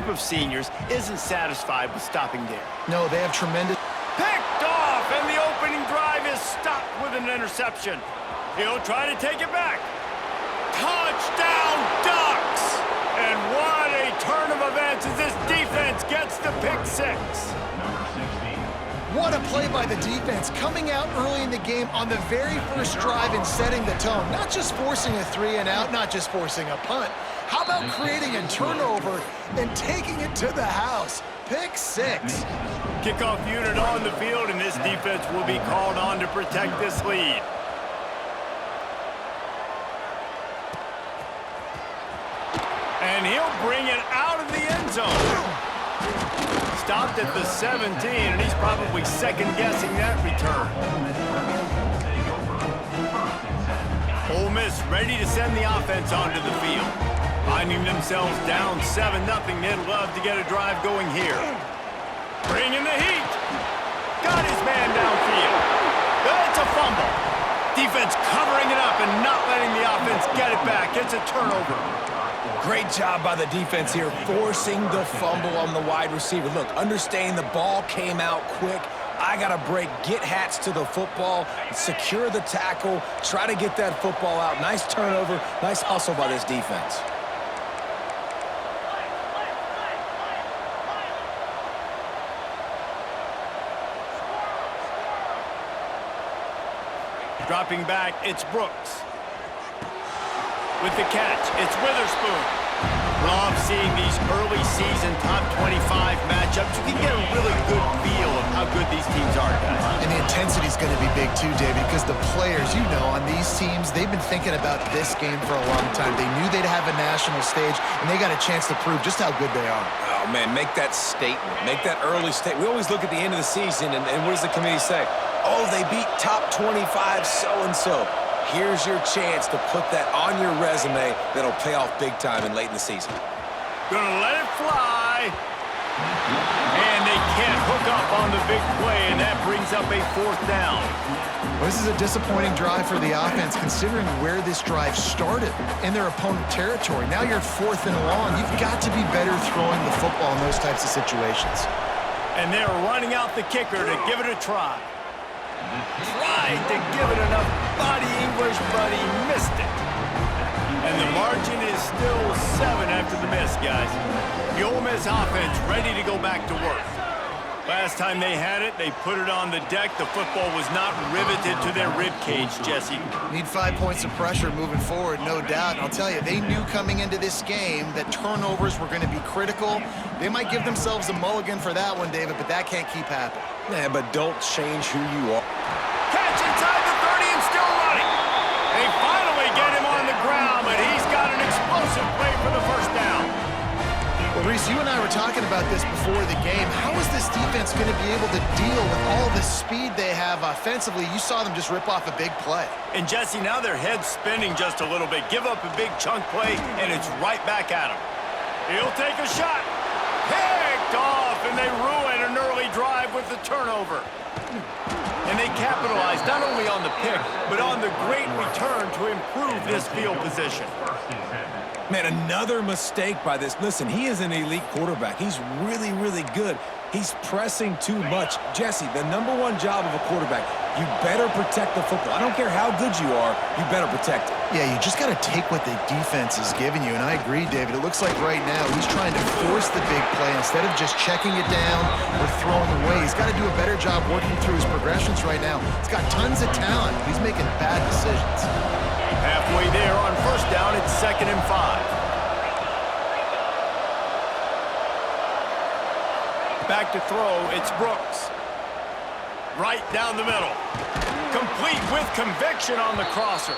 group of seniors isn't satisfied with stopping there. No, they have tremendous... Picked off, and the opening drive is stopped with an interception. He'll try to take it back. Touchdown, Ducks! And what a turn of events as this defense gets the pick six. What a play by the defense, coming out early in the game on the very first drive and setting the tone. Not just forcing a 3-and-out, not just forcing a punt. How about creating a turnover and taking it to the house? Pick six. Kickoff unit on the field, and this defense will be called on to protect this lead. And he'll bring it out of the end zone. Stopped at the 17, and he's probably second-guessing that return. Ole Miss ready to send the offense onto the field. Finding themselves down 7-0, they'd love to get a drive going here. Bringing the heat. Got his man downfield. It's a fumble. Defense covering it up and not letting the offense get it back. It's a turnover. Great job by the defense here, forcing the fumble on the wide receiver. Look, understand the ball came out quick. I got to break, get hats to the football, secure the tackle, try to get that football out. Nice turnover, nice hustle by this defense. Dropping back, it's Brooks. With the catch, it's Witherspoon. Love seeing these early season top 25 matchups. You can get a really good feel of how good these teams are, guys. And the intensity is going to be big too, David, because the players, you know, on these teams, they've been thinking about this game for a long time. They knew they'd have a national stage, and they got a chance to prove just how good they are. Oh, man, make that statement. Make that early statement. We always look at the end of the season, and what does the committee say? Oh, they beat top 25 so-and-so. Here's your chance to put that on your resume that'll pay off big time and late in the season. Gonna let it fly. And they can't hook up on the big play, and that brings up a 4th down. Well, this is a disappointing drive for the offense, considering where this drive started in their opponent territory. Now you're at 4th and long. You've got to be better throwing the football in those types of situations. And they're running out the kicker to give it a try. Tried to give it enough body English, but he missed it. And the margin is still 7 after the miss, guys. The Ole Miss offense ready to go back to work. Last time they had it, they put it on the deck. The football was not riveted to their rib cage, Jesse. Need 5 points of pressure moving forward, no doubt. And I'll tell you, they knew coming into this game that turnovers were going to be critical. They might give themselves a mulligan for that one, David, but that can't keep happening. Yeah, but don't change who you are. Catch inside the 30 and still running. They finally get him on the ground, but he's got an explosive play for the 1st down. Well, Reese, you and I were talking about this before the game. How is this defense going to be able to deal with all the speed they have offensively? You saw them just rip off a big play. And, Jesse, now their head's spinning just a little bit. Give up a big chunk play, and it's right back at him. He'll take a shot. Picked off, and they ruin an early drive with the turnover. And they capitalize not only on the pick, but on the great return to improve this field position. Man, another mistake by this. Listen, he is an elite quarterback. He's really, really good. He's pressing too much. Jesse, the #1 job of a quarterback, you better protect the football. I don't care how good you are, you better protect it. Yeah, you just got to take what the defense is giving you. And I agree, David. It looks like right now he's trying to force the big play instead of just checking it down or throwing away. He's got to do a better job working through his progressions right now. He's got tons of talent, but he's making bad decisions. Halfway there on 1st down, it's 2nd and 5. Back to throw, it's Brooks. Right down the middle. Complete with conviction on the crosser.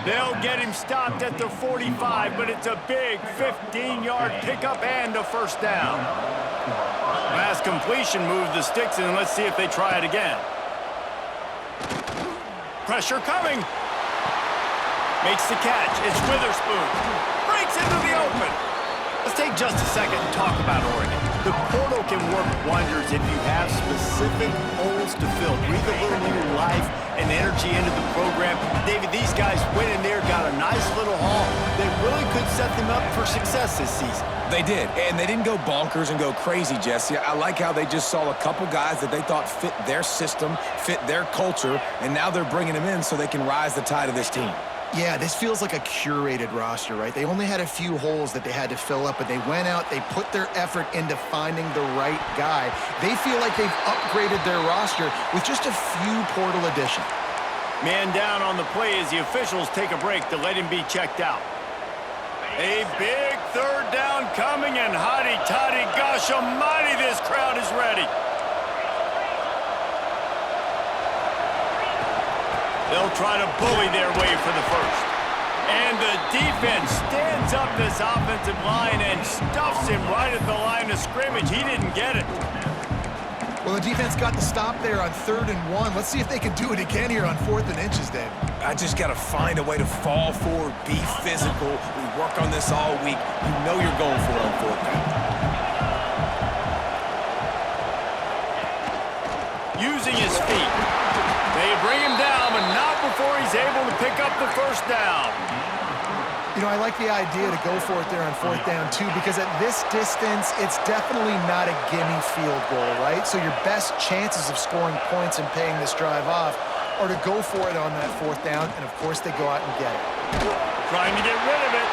They'll get him stopped at the 45, but it's a big 15-yard pickup and a 1st down. Last completion moved the sticks in. Let's see if they try it again. Pressure coming. Makes the catch. It's Witherspoon. Breaks into the open. Let's take just a second and talk about Oregon. The portal can work wonders if you have specific holes to fill. Breathe a little new life and energy into the program. David, these guys went in there, got a nice little haul that really could set them up for success this season. They did, and they didn't go bonkers and go crazy, Jesse. I like how they just saw a couple guys that they thought fit their system, fit their culture, and now they're bringing them in so they can rise the tide of this team. Yeah, this feels like a curated roster, right? They only had a few holes that they had to fill up, but they went out, they put their effort into finding the right guy. They feel like they've upgraded their roster with just a few portal additions. Man down on the play as the officials take a break to let him be checked out. A big third down coming, and hotty-toddy, gosh almighty, this crowd is ready. They'll try to bully their way for the first. And the defense stands up this offensive line and stuffs him right at the line of scrimmage. He didn't get it. Well, the defense got the stop there on 3rd and 1. Let's see if they can do it again here on 4th and inches, Dave. I just got to find a way to fall forward, be physical. We work on this all week. You know you're going for it on 4th down. Using his feet. They bring him down, but not before he's able to pick up the first down. You know, I like the idea to go for it there on 4th down, too, because at this distance, it's definitely not a gimme field goal, right? So your best chances of scoring points and paying this drive off are to go for it on that 4th down, and of course they go out and get it. Trying to get rid of it.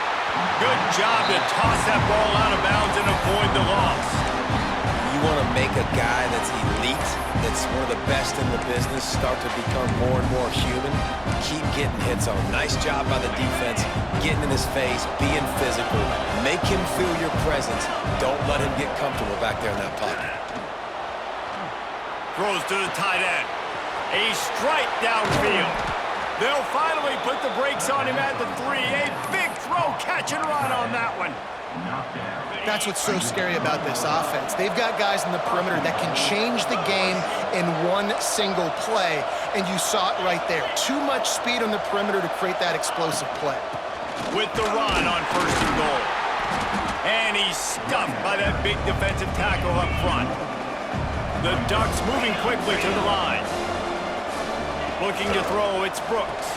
Good job to toss that ball out of bounds and avoid the loss. You want to make a guy that's elite, that's one of the best in the business, start to become more and more human, keep getting hits on him. Nice job by the defense, getting in his face, being physical. Make him feel your presence. Don't let him get comfortable back there in that pocket. Throws to the tight end. A strike downfield. They'll finally put the brakes on him at the 3. A big throw, catch and run on that one. That's what's so scary about this offense. They've got guys in the perimeter that can change the game in one single play, and you saw it right there. Too much speed on the perimeter to create that explosive play. With the run on 1st and goal. And he's stuffed by that big defensive tackle up front. The Ducks moving quickly to the line. Looking to throw, it's Brooks.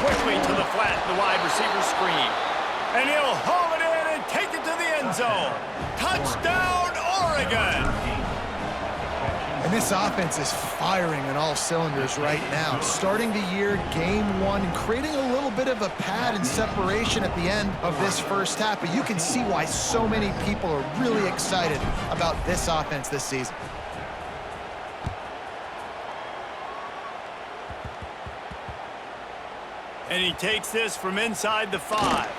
Quickly to the flat, the wide receiver screen. And he'll haul it in and take it to the end zone. Touchdown, Oregon! And this offense is firing on all cylinders right now. Starting the year, game 1, and creating a little bit of a pad and separation at the end of this first half. But you can see why so many people are really excited about this offense this season. And he takes this from inside the 5.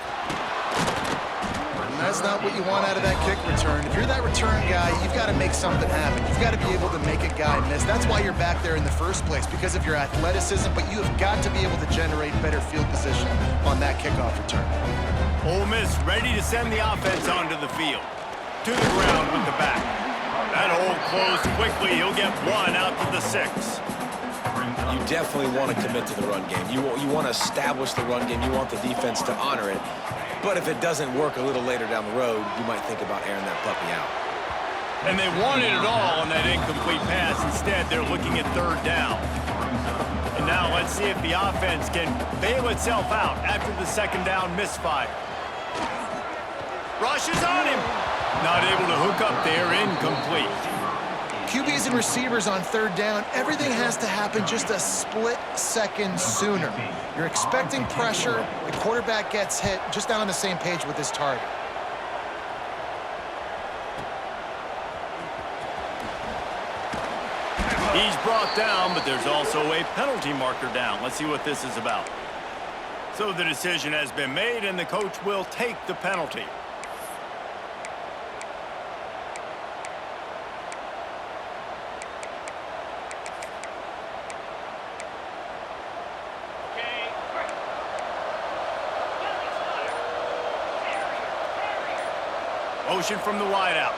And that's not what you want out of that kick return. If you're that return guy, you've got to make something happen. You've got to be able to make a guy miss. That's why you're back there in the first place, because of your athleticism, but you have got to be able to generate better field position on that kickoff return. Ole Miss ready to send the offense onto the field. To the ground with the back. That hole closed quickly. He'll get 1 out to the 6. You definitely want to commit to the run game. You want to establish the run game. You want the defense to honor it. But if it doesn't work a little later down the road, you might think about airing that puppy out. And they wanted it all on that incomplete pass. Instead, they're looking at 3rd down. And now let's see if the offense can bail itself out after the 2nd down misfire. Rushes on him. Not able to hook up there, incomplete. QBs and receivers on 3rd down, everything has to happen just a split second sooner. You're expecting pressure, the quarterback gets hit, just not on the same page with his target. He's brought down, but there's also a penalty marker down. Let's see what this is about. So the decision has been made, and the coach will take the penalty. Motion from the wideout.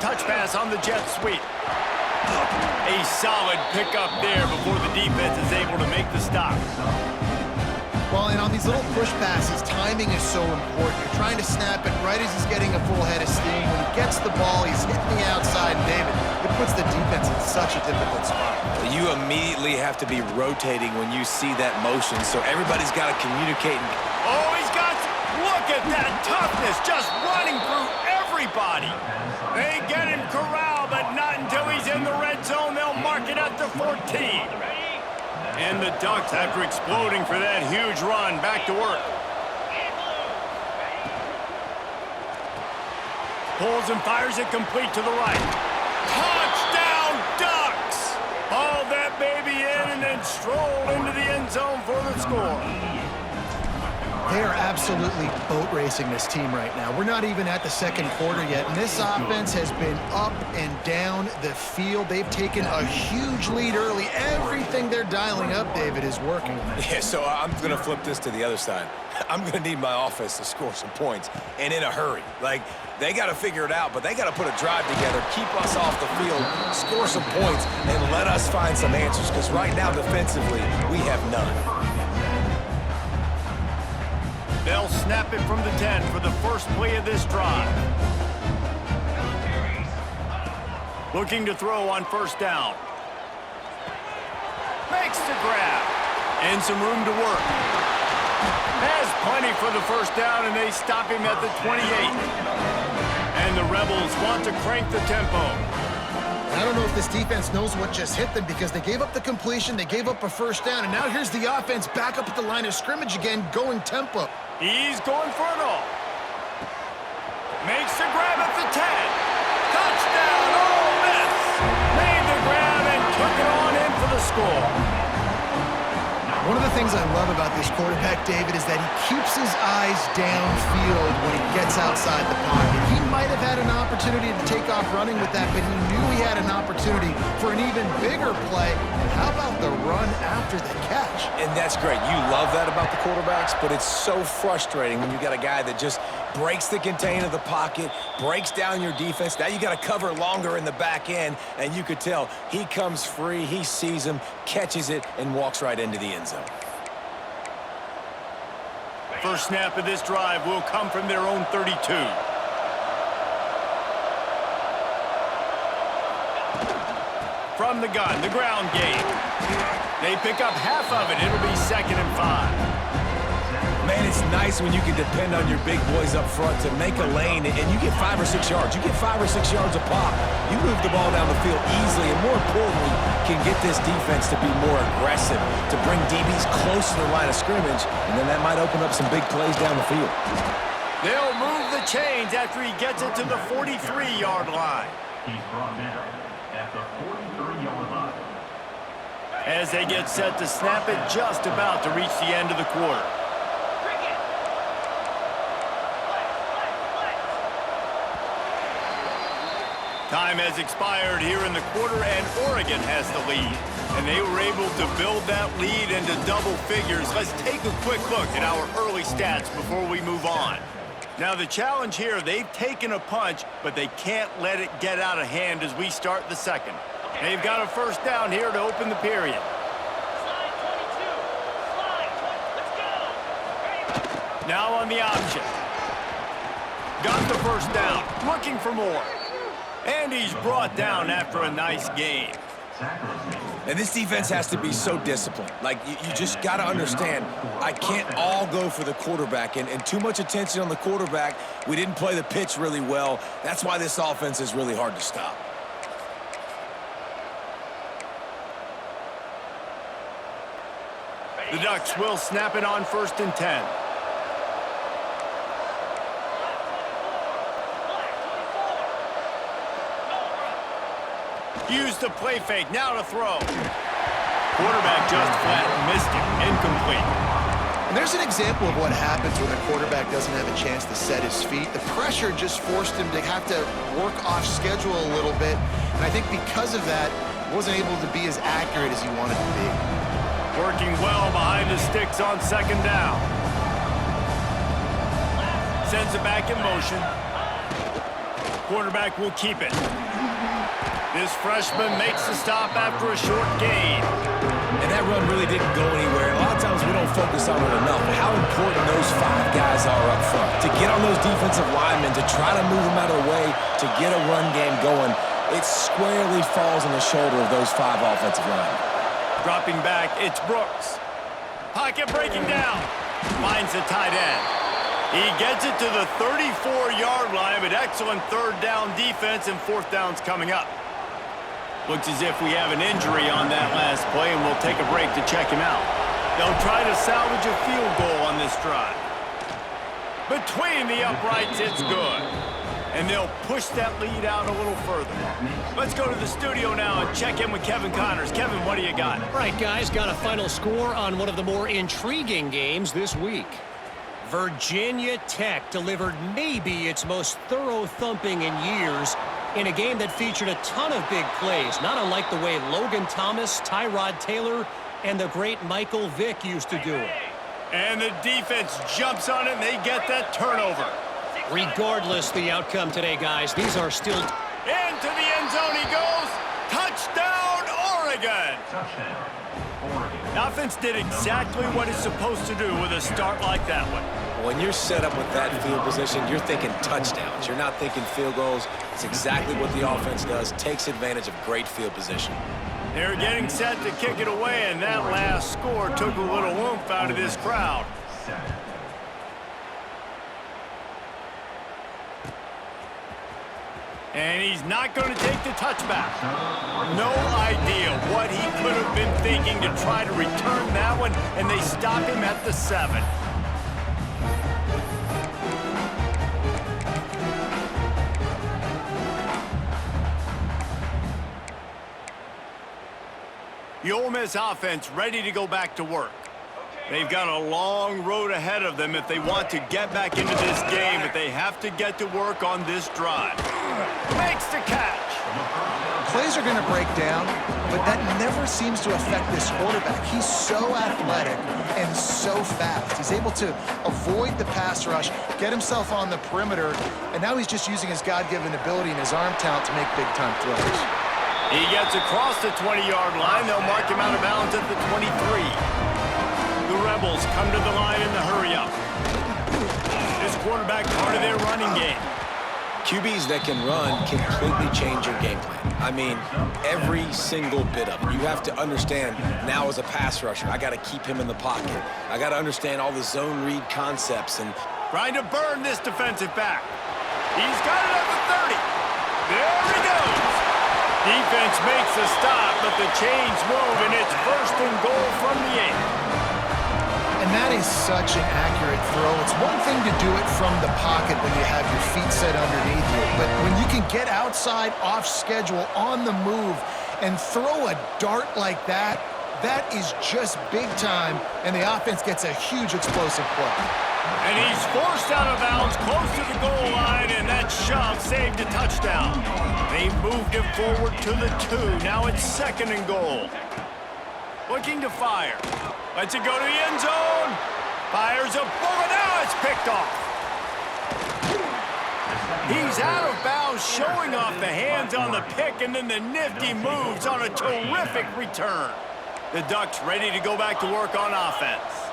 Touch pass on the jet sweep. A solid pickup there before the defense is able to make the stop. Well, and on these little push passes, timing is so important. You're trying to snap it right as he's getting a full head of steam. When he gets the ball, he's hitting the outside. And David, it puts the defense in such a difficult spot. You immediately have to be rotating when you see that motion, so everybody's got to communicate. Oh, he's got, look at that toughness, just running through everybody. They get him corralled, but not until he's in the red zone. They'll mark it at the 14. And the Ducks, after exploding for that huge run, back to work. Pulls and fires it complete to the right. Touchdown, Ducks! Haul that baby in and then stroll into the end zone for the score. They are absolutely boat racing this team right now. We're not even at the second quarter yet, and this offense has been up and down the field. They've taken a huge lead early. Everything they're dialing up, David, is working. Yeah, so I'm going to flip this to the other side. I'm going to need my offense to score some points, and in a hurry. Like, they got to figure it out, but they got to put a drive together, keep us off the field, score some points, and let us find some answers, because right now, defensively, we have none. They'll snap it from the 10 for the first play of this drive. Looking to throw on first down. Makes the grab. And some room to work. Has plenty for the first down, and they stop him at the 28. And the Rebels want to crank the tempo. I don't know if this defense knows what just hit them because they gave up the completion, they gave up a first down, and now here's the offense back up at the line of scrimmage again, going tempo. He's going for it all. Makes the grab at the 10. Touchdown, Ole Miss. Made the grab and took it on in for the score. One of the things I love about this quarterback, David, is that he keeps his eyes downfield when he gets outside the pocket. He might have had an opportunity to take off running with that, but he knew he had an opportunity for an even bigger play. And how about the run after the catch? And that's great. You love that about the quarterbacks, but it's so frustrating when you got a guy that just breaks the contain of the pocket, breaks down your defense. Now you got to cover longer in the back end, and you could tell he comes free, he sees him, catches it, and walks right into the end zone. First snap of this drive will come from their own 32. From the gun, the ground game. They pick up half of it. It'll be 2nd and 5. Man, it's nice when you can depend on your big boys up front to make a lane, and you get 5 or 6 yards. You get 5 or 6 yards a pop. You move the ball down the field easily, and more importantly, can get this defense to be more aggressive, to bring DBs close to the line of scrimmage, and then that might open up some big plays down the field. They'll move the chains after he gets it to the 43-yard line. He's brought down at the 43-yard line. As they get set to snap it, just about to reach the end of the quarter. Time has expired here in the quarter, and Oregon has the lead. And they were able to build that lead into double figures. Let's take a quick look at our early stats before we move on. Now, the challenge here, they've taken a punch, but they can't let it get out of hand as we start the second. They've got a first down here to open the period. Now on the option. Got the first down, looking for more. And he's brought down after a nice gain. And this defense has to be so disciplined. Like, you just got to understand, I can't all go for the quarterback. And too much attention on the quarterback. We didn't play the pitch really well. That's why this offense is really hard to stop. The Ducks will snap it on 1st and 10. Use the play fake, now to throw. Quarterback just flat missed it, incomplete. And there's an example of what happens when a quarterback doesn't have a chance to set his feet. The pressure just forced him to have to work off schedule a little bit. And I think because of that, he wasn't able to be as accurate as he wanted to be. Working well behind the sticks on 2nd down. Sends it back in motion. Quarterback will keep it. This freshman makes the stop after a short gain. And that run really didn't go anywhere. A lot of times we don't focus on it enough. How important those 5 guys are up front. To get on those defensive linemen, to try to move them out of the way, to get a run game going. it squarely falls on the shoulder of those 5 offensive linemen. Dropping back, it's Brooks. Pocket breaking down. Finds the tight end. He gets it to the 34-yard line, but excellent third down defense, and fourth down's coming up. Looks as if we have an injury on that last play, and we'll take a break to check him out. They'll try to salvage a field goal on this drive. Between the uprights, it's good. And they'll push that lead out a little further. Let's go to the studio now and check in with Kevin Connors. Kevin, what do you got? All right, guys, got a final score on one of the more intriguing games this week. Virginia Tech delivered maybe its most thorough thumping in years in a game that featured a ton of big plays, not unlike the way Logan Thomas, Tyrod Taylor, and the great Michael Vick used to do it. And the defense jumps on it, and they get that turnover. Regardless the outcome today, guys, these are still... Into the end zone he goes. Touchdown, Oregon. Touchdown, Oregon. The offense did exactly what it's supposed to do with a start like that one. When you're set up with that field position, you're thinking touchdowns. You're not thinking field goals. It's exactly what the offense does, takes advantage of great field position. They're getting set to kick it away, and that last score took a little oomph out of this crowd. And he's not going to take the touchback. No idea what he could have been thinking to try to return that one, and they stop him at the 7. The Ole Miss offense ready to go back to work. They've got a long road ahead of them if they want to get back into this game, but they have to get to work on this drive. Makes the catch. Plays are going to break down, but that never seems to affect this quarterback. He's so athletic and so fast. He's able to avoid the pass rush, get himself on the perimeter, and now he's just using his God-given ability and his arm talent to make big-time throws. He gets across the 20-yard line. They'll mark him out of bounds at the 23. The Rebels come to the line in the hurry-up. This quarterback part of their running game. QBs that can run completely change your game plan. I mean, every single bit of it. You have to understand now as a pass rusher, I got to keep him in the pocket. I got to understand all the zone read concepts and Trying to burn this defensive back. He's got it at the 30. There he goes. Defense makes a stop, but the chains move, and it's 1st and goal from the 8. And that is such an accurate throw. It's one thing to do it from the pocket when you have your feet set underneath you, but when you can get outside, off schedule, on the move, and throw a dart like that, that is just big time, and the offense gets a huge explosive play. And he's forced out of bounds close to the goal line, and that shove saved a touchdown. They moved it forward to the 2. Now it's 2nd and goal. Looking to fire. Lets it go to the end zone. Fires a bullet. Now it's picked off. He's out of bounds, showing off the hands on the pick, and then the nifty moves on a terrific return. The Ducks ready to go back to work on offense.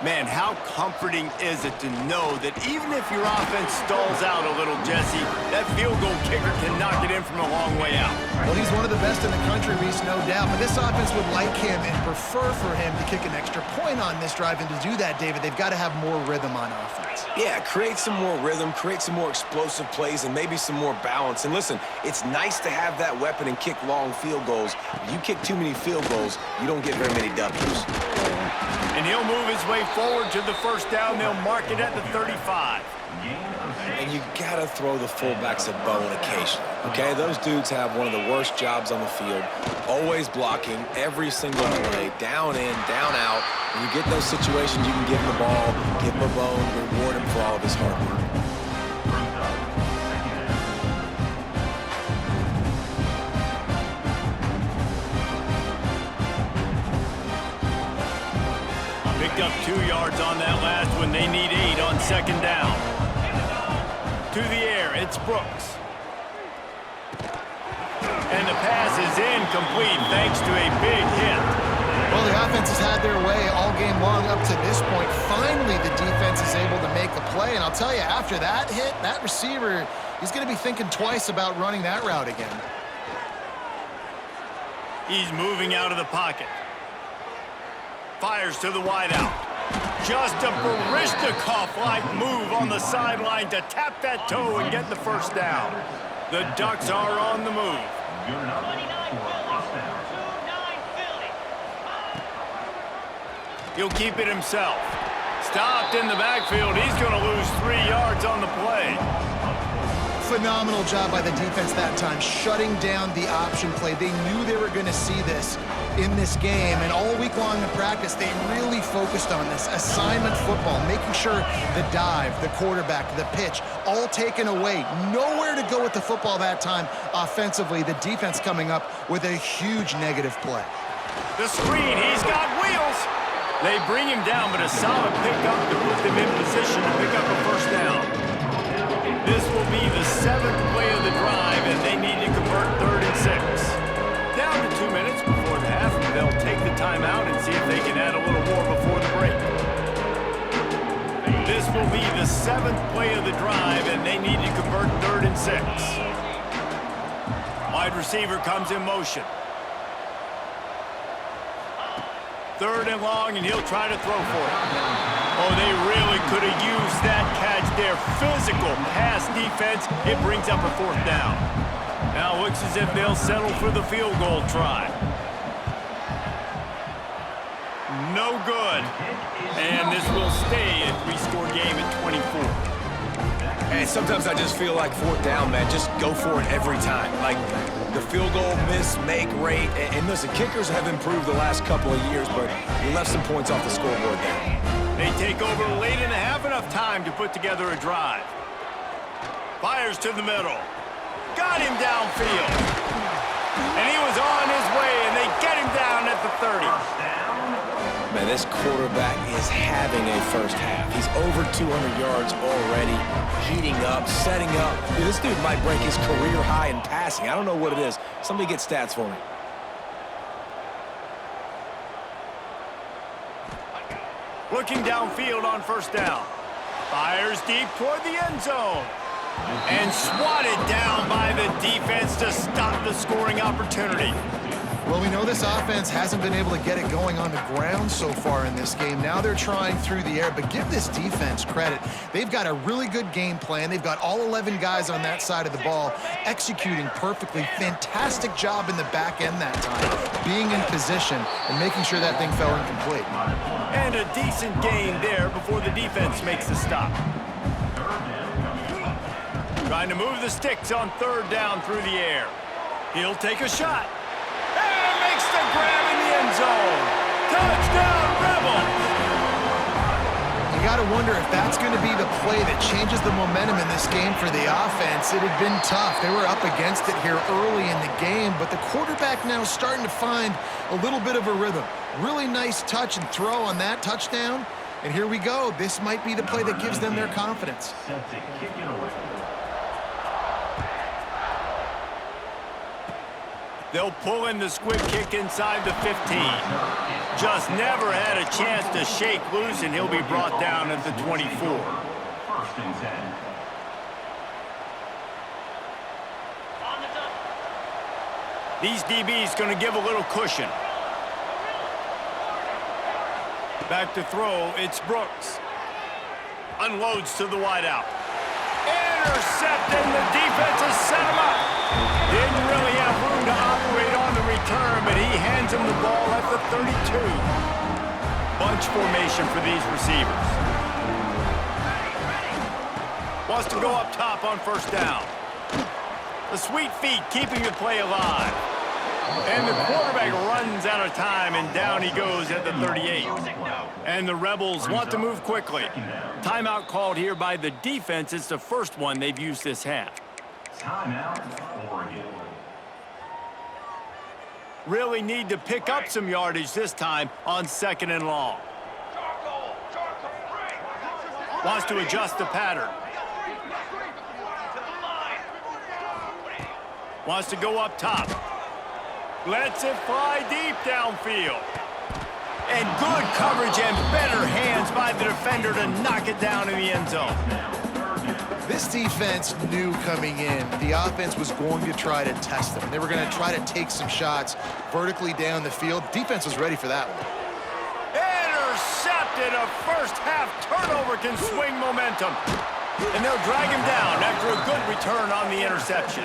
Man, how comforting is it to know that even if your offense stalls out a little, Jesse, that field goal kicker can knock it in from a long way out. Well, he's one of the best in the country, Reese, no doubt. But this offense would like him and prefer for him to kick an extra point on this drive. And to do that, David, they've got to have more rhythm on offense. yeah, create some more rhythm, create some more explosive plays, and maybe some more balance. And listen, it's nice to have that weapon and kick long field goals. If you kick too many field goals, you don't get very many W's. And he'll move his way forward to the 1st down. They'll mark it at the 35. And you gotta throw the fullbacks a bone occasionally, okay? Those dudes have one of the worst jobs on the field, always blocking every single play, down in, down out. When you get those situations, you can give him the ball, give him a bone, reward him for all of his hard work. Picked up 2 yards on that last one. They need 8 on 2nd down. To the air, it's Brooks. And the pass is incomplete thanks to a big hit. Well, the offense has had their way all game long up to this point. Finally, the defense is able to make a play. And I'll tell you, after that hit, that receiver, he's going to be thinking twice about running that route again. He's moving out of the pocket. Fires to the wideout. Just a Baryshnikov-like move on the sideline to tap that toe and get the first down. The Ducks are on the move. Good enough for a first down. He'll keep it himself. Stopped in the backfield. He's going to lose 3 yards on the play. Phenomenal job by the defense that time, shutting down the option play. They knew they were going to see this in this game, and all week long in practice, they really focused on this assignment football, making sure the dive, the quarterback, the pitch, all taken away. Nowhere to go with the football that time offensively. The defense coming up with a huge negative play. The screen, he's got wheels. They bring him down, but a solid pickup to put them in position to pick up a first down. This will be the 7th play of the drive, and they need to convert 3rd and 6. Down to 2 minutes before the half, and they'll take the timeout and see if they can add a little more before the break. This will be the 7th play of the drive, and they need to convert 3rd and 6. Wide receiver comes in motion. 3rd and long, and he'll try to throw for it. Oh, they really could have used that catch there. Physical pass defense. It brings up a 4th down. Now it looks as if they'll settle for the field goal try. No good. And this will stay a 3-score game at 24. And sometimes I just feel like 4th down, man. Just go for it every time. Like the field goal miss, make rate. And listen, kickers have improved the last couple of years, but you left some points off the scoreboard there. They take over late in the half, enough time to put together a drive. Fires to the middle. Got him downfield. And he was on his way, and they get him down at the 30. Man, this quarterback is having a first half. He's over 200 yards already, heating up, setting up. Dude, this dude might break his career high in passing. I don't know what it is. Somebody get stats for me. Looking downfield on 1st down. Fires deep toward the end zone. And swatted down by the defense to stop the scoring opportunity. Well, we know this offense hasn't been able to get it going on the ground so far in this game. Now they're trying through the air, but give this defense credit. They've got a really good game plan. They've got all 11 guys on that side of the ball executing perfectly. Fantastic job in the back end that time, being in position and making sure that thing fell incomplete. And a decent gain there before the defense makes the stop. Trying to move the sticks on 3rd down through the air. He'll take a shot. And makes the grab in the end zone. Touchdown, Rebels! You got to wonder if that's going to be the play that changes the momentum in this game for the offense. It had been tough. They were up against it here early in the game, but the quarterback now is starting to find a little bit of a rhythm. Really nice touch and throw on that touchdown. And here we go. This might be the play that gives them their confidence. Set to kick it away. They'll pull in the squib kick inside the 15. Just never had a chance to shake loose, and he'll be brought down at the 24. 1st and 10. These DBs going to give a little cushion. Back to throw, it's Brooks. Unloads to the wideout. Intercepted, the defense has set him up. Didn't really have room to operate on the return, but he hands him the ball at the 32. Bunch formation for these receivers. Wants to go up top on 1st down. The sweet feet keeping the play alive. And the quarterback runs out of time, and down he goes at the 38. And the Rebels want to move quickly. Timeout called here by the defense. It's the first one they've used this half. Timeout, Oregon. Really need to pick up some yardage this time on 2nd and long. Wants to adjust the pattern. Wants to go up top. Lets it fly deep downfield. And good coverage and better hands by the defender to knock it down in the end zone. This defense knew coming in the offense was going to try to test them. They were going to try to take some shots vertically down the field. Defense was ready for that one. Intercepted. A first-half turnover can swing momentum. And they'll drag him down after a good return on the interception.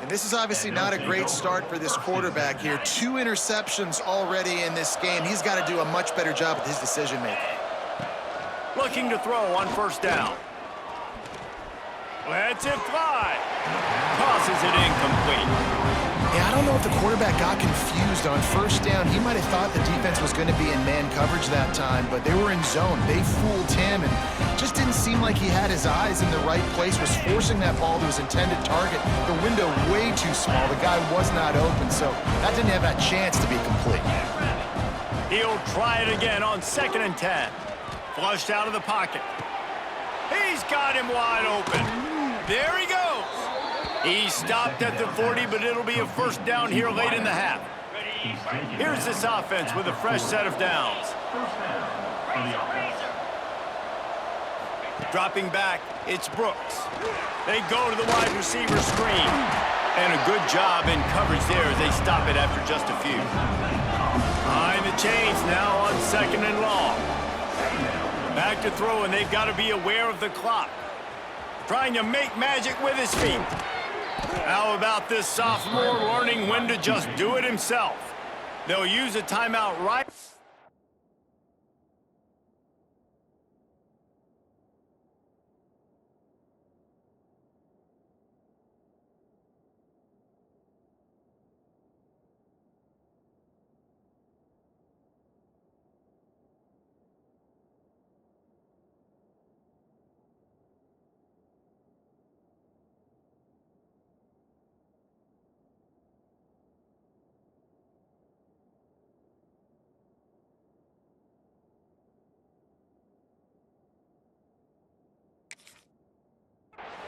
And this is obviously not a great start for this quarterback here. 2 interceptions already in this game. He's got to do a much better job with his decision-making. Looking to throw on first down. Lets it fly. Tosses it incomplete. Yeah, I don't know if the quarterback got confused on first down. He might have thought the defense was going to be in man coverage that time, but they were in zone. They fooled him, and just didn't seem like he had his eyes in the right place, was forcing that ball to his intended target. The window way too small. The guy was not open, so that didn't have that chance to be complete. He'll try it again on 2nd and 10. Flushed out of the pocket. He's got him wide open. There he goes. He stopped at the 40, but it'll be a first down here late in the half. Here's this offense with a fresh set of downs. Dropping back, it's Brooks. They go to the wide receiver screen. And a good job in coverage there as they stop it after just a few. Behind the chains now on 2nd and long. Back to throw, and they've got to be aware of the clock. Trying to make magic with his feet. How about this sophomore learning when to just do it himself? They'll use a timeout right.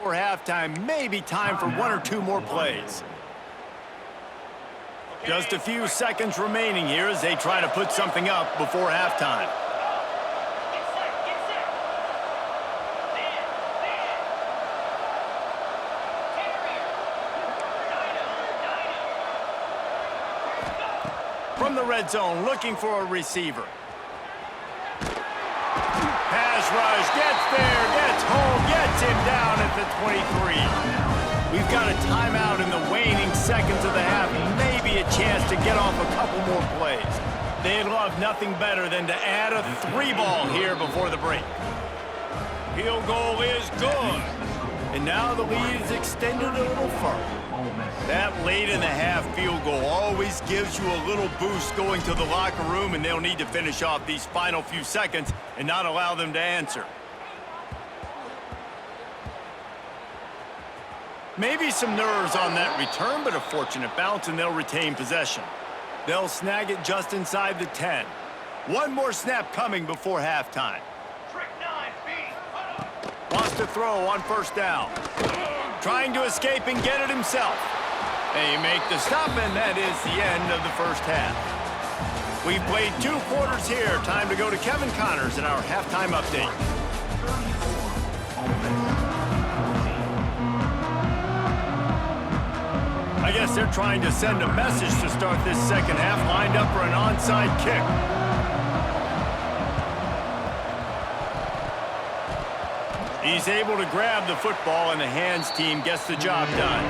For halftime, maybe time for 1 or 2 more plays. Just a few seconds remaining here as they try to put something up before halftime. From the red zone, looking for a receiver. Pass rush, gets there, gets home, gets him down at the 23. We've got a timeout in the waning seconds of the half. Maybe a chance to get off a couple more plays. They'd love nothing better than to add a 3-ball here before the break. Field goal is good. And now the lead is extended a little further. That late in the half field goal always gives you a little boost going to the locker room, and they'll need to finish off these final few seconds and not allow them to answer. Maybe some nerves on that return, but a fortunate bounce, and they'll retain possession. They'll snag it just inside the 10. One more snap coming before halftime. Wants to throw on first down. Trying to escape and get it himself. They make the stop, and that is the end of the first half. We've played 2 quarters here. Time to go to Kevin Connors in our halftime update. I guess they're trying to send a message to start this second half, lined up for an onside kick. He's able to grab the football, and the hands team gets the job done.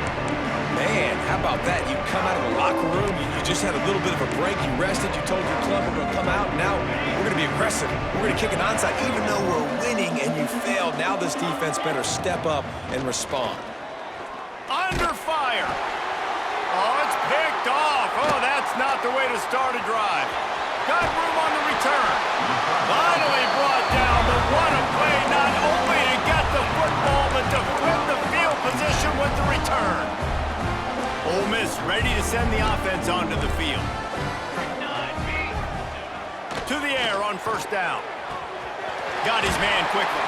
Man, how about that? You come out of the locker room, you just had a little bit of a break, you rested, you told your club we're going to come out, now we're going to be aggressive. We're going to kick an onside, even though we're winning and you failed. Now this defense better step up and respond. Under fire. Oh, it's picked off. Oh, that's not the way to start a drive. Got room on the return. Finally brought down, but what a play, not only to get the football, but to flip the field position with the return. Ole Miss ready to send the offense onto the field. To the air on first down. Got his man quickly.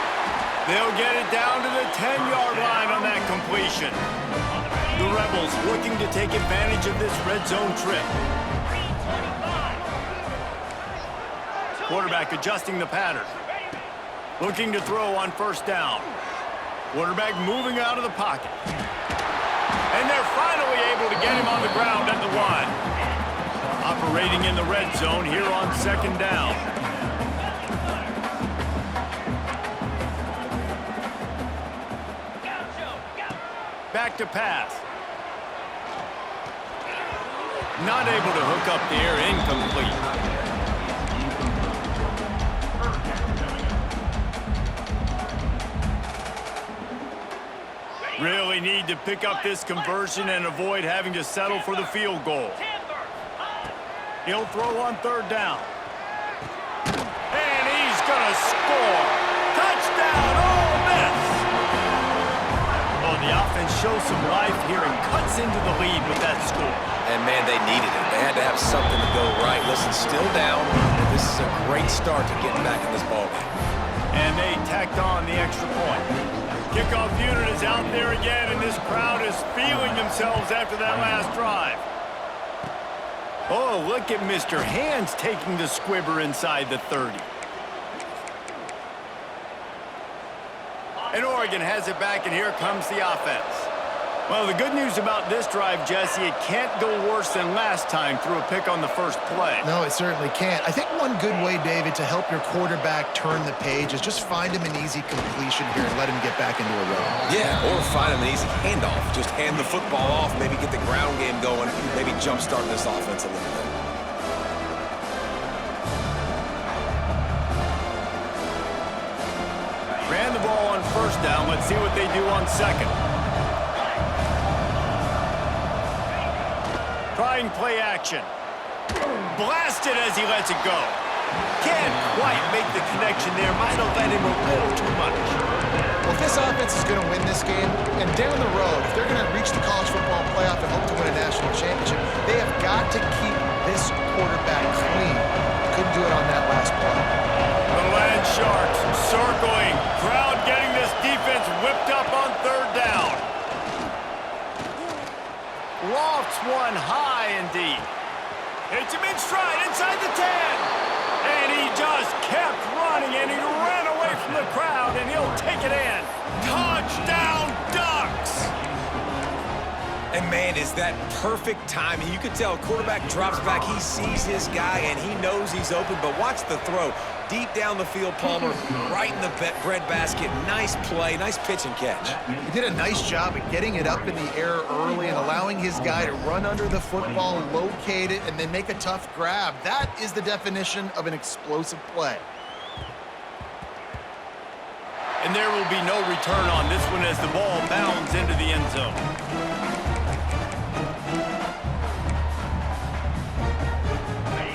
They'll get it down to the 10-yard line on that completion. The Rebels looking to take advantage of this red zone trip. Quarterback adjusting the pattern. Looking to throw on first down. Quarterback moving out of the pocket. And they're finally able to get him on the ground at the 1. Operating in the red zone here on 2nd down. Back to pass. Not able to hook up there, incomplete. Really need to pick up this conversion and avoid having to settle for the field goal. He'll throw on 3rd down. And he's going to score. Touchdown, Ole Miss! Oh, the offense shows some life here and cuts into the lead with that score. And, man, they needed it. They had to have something to go right. Listen, still down, and this is a great start to getting back in this ballgame. And they tacked on the extra point. Kickoff unit is out there again, and this crowd is feeling themselves after that last drive. Oh, look at Mr. Hands taking the squibber inside the 30. And Oregon has it back, and here comes the offense. Well, the good news about this drive, Jesse, it can't go worse than last time through a pick on the first play. No, it certainly can't. I think one good way, David, to help your quarterback turn the page is just find him an easy completion here and let him get back into a rhythm. Yeah, or find him an easy handoff. Just hand the football off, maybe get the ground game going, maybe jumpstart this offense a little bit. Ran the ball on 1st down. Let's see what they do on 2nd. Trying play action. Blasted as he lets it go. Can't quite make the connection there. Might have let him a little too much. Well, if this offense is going to win this game, and down the road, if they're going to reach the college football playoff and hope to win a national championship, they have got to keep this quarterback clean. Couldn't do it on that last play. The Land Sharks circling. Crowd getting this defense whipped up on 3rd down. Lofts one high and deep. Hits him in stride inside the 10. And he just kept running, and he ran away from the crowd, and he'll take it in. Touchdown, Ducks! And, man, is that perfect timing. You could tell quarterback drops back. He sees his guy, and he knows he's open. But watch the throw. Deep down the field, Palmer, right in the bread basket. Nice play, nice pitch and catch. He did a nice job at getting it up in the air early and allowing his guy to run under the football, locate it, and then make a tough grab. That is the definition of an explosive play. And there will be no return on this one as the ball bounds into the end zone.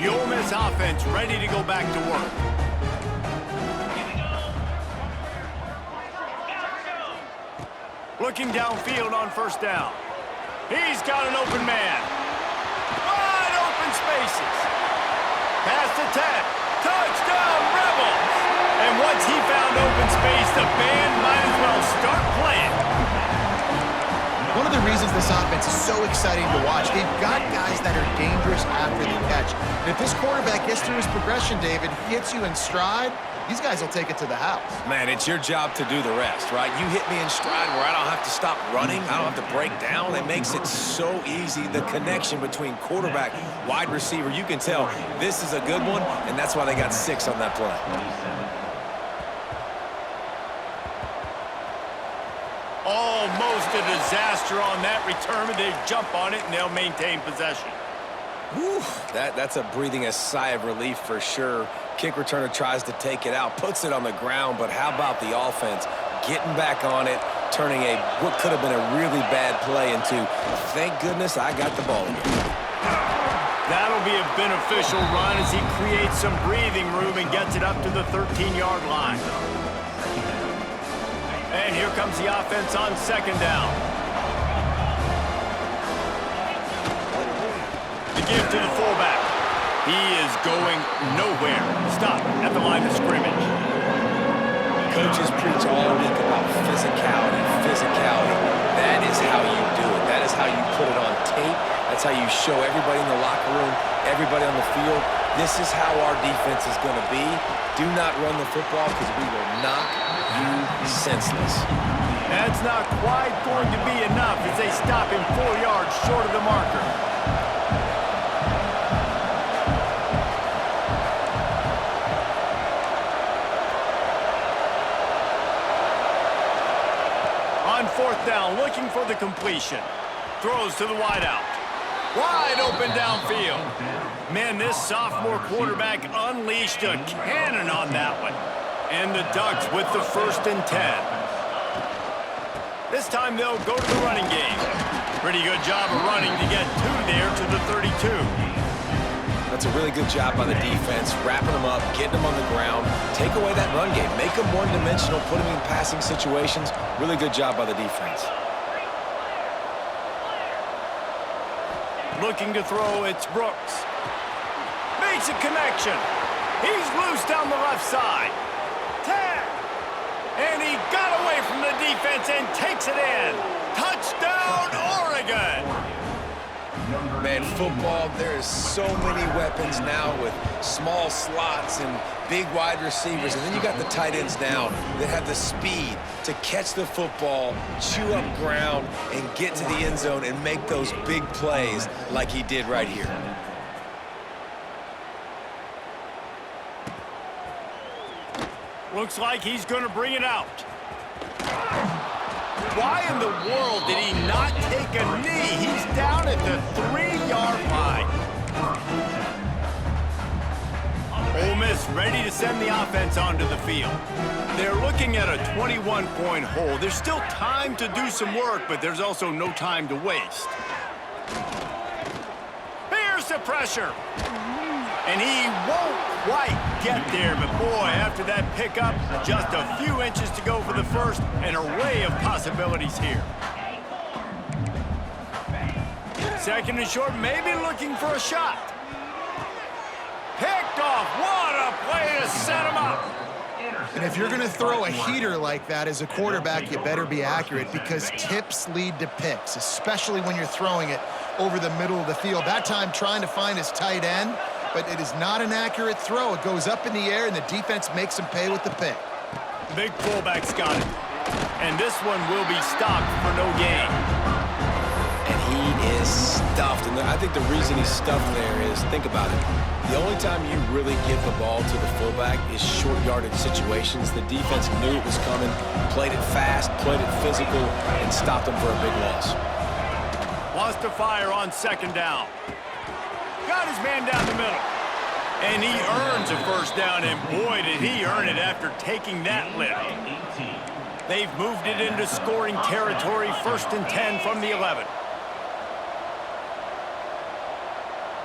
The Ole Miss offense ready to go back to work. Looking downfield on 1st down. He's got an open man. Wide open spaces. Pass to 10. Touchdown, Rebels! And once he found open space, the band might as well start playing. One of the reasons this offense is so exciting to watch, they've got guys that are dangerous after the catch. And if this quarterback gets through his progression, David, hits you in stride, these guys will take it to the house. Man, it's your job to do the rest, right? You hit me in stride where I don't have to stop running. I don't have to break down. It makes it so easy, the connection between quarterback, wide receiver. You can tell this is a good one, and that's why they got 6 on that play. Almost a disaster on that return. They jump on it, and they'll maintain possession. Whew, that's a breathing a sigh of relief for sure. Kick returner tries to take it out, puts it on the ground, but how about the offense getting back on it, turning what could have been a really bad play into, thank goodness I got the ball again. That'll be a beneficial run as he creates some breathing room and gets it up to the 13-yard line. And here comes the offense on 2nd down. The give to the fullback. He is going nowhere. Stop at the line of scrimmage. Coaches preach all week about physicality. That is how you do it. That is how you put it on tape. That's how you show everybody in the locker room, everybody on the field. This is how our defense is going to be. Do not run the football because we will knock you senseless. That's not quite going to be enough as they stop him 4 yards short of the marker. On fourth down, looking for the completion. Throws to the wideout. Wide open downfield. Man, this sophomore quarterback unleashed a cannon on that one. And the Ducks with the 1st and 10. This time they'll go to the running game. Pretty good job of running to get 2 there to the 32. That's a really good job by the defense, wrapping them up, getting them on the ground, take away that run game, make them one-dimensional, put them in passing situations. Really good job by the defense. Looking to throw, it's Brooks. Makes a connection. He's loose down the left side. Tag. And he got away from the defense and takes it in. Touchdown, Oregon. Man, football, there is so many weapons now with small slots and big wide receivers. And then you got the tight ends down that have the speed to catch the football, chew up ground, and get to the end zone and make those big plays like he did right here. Looks like he's going to bring it out. Why in the world did he not take a knee? He's down at the 3-yard line. Ole Miss ready to send the offense onto the field. They're looking at a 21-point hole. There's still time to do some work, but there's also no time to waste. Here's the pressure. And he won't quite get there, but boy, after that pickup, just a few inches to go for the first, an array of possibilities here. 2nd and short, maybe looking for a shot. Picked off, what a play to set him up. And if you're going to throw a heater like that as a quarterback, you better be accurate because tips lead to picks, especially when you're throwing it over the middle of the field. That time trying to find his tight end, but it is not an accurate throw. It goes up in the air, and the defense makes him pay with the pick. Big fullback's got it. And this one will be stopped for no gain. And he is stuffed. And I think the reason he's stuffed there is, think about it, the only time you really give the ball to the fullback is short yardage situations. The defense knew it was coming, played it fast, played it physical, and stopped him for a big loss. Wants to fire on 2nd down. Got his man down the middle. And he earns a 1st down, and boy, did he earn it after taking that lift. They've moved it into scoring territory, 1st and 10 from the 11.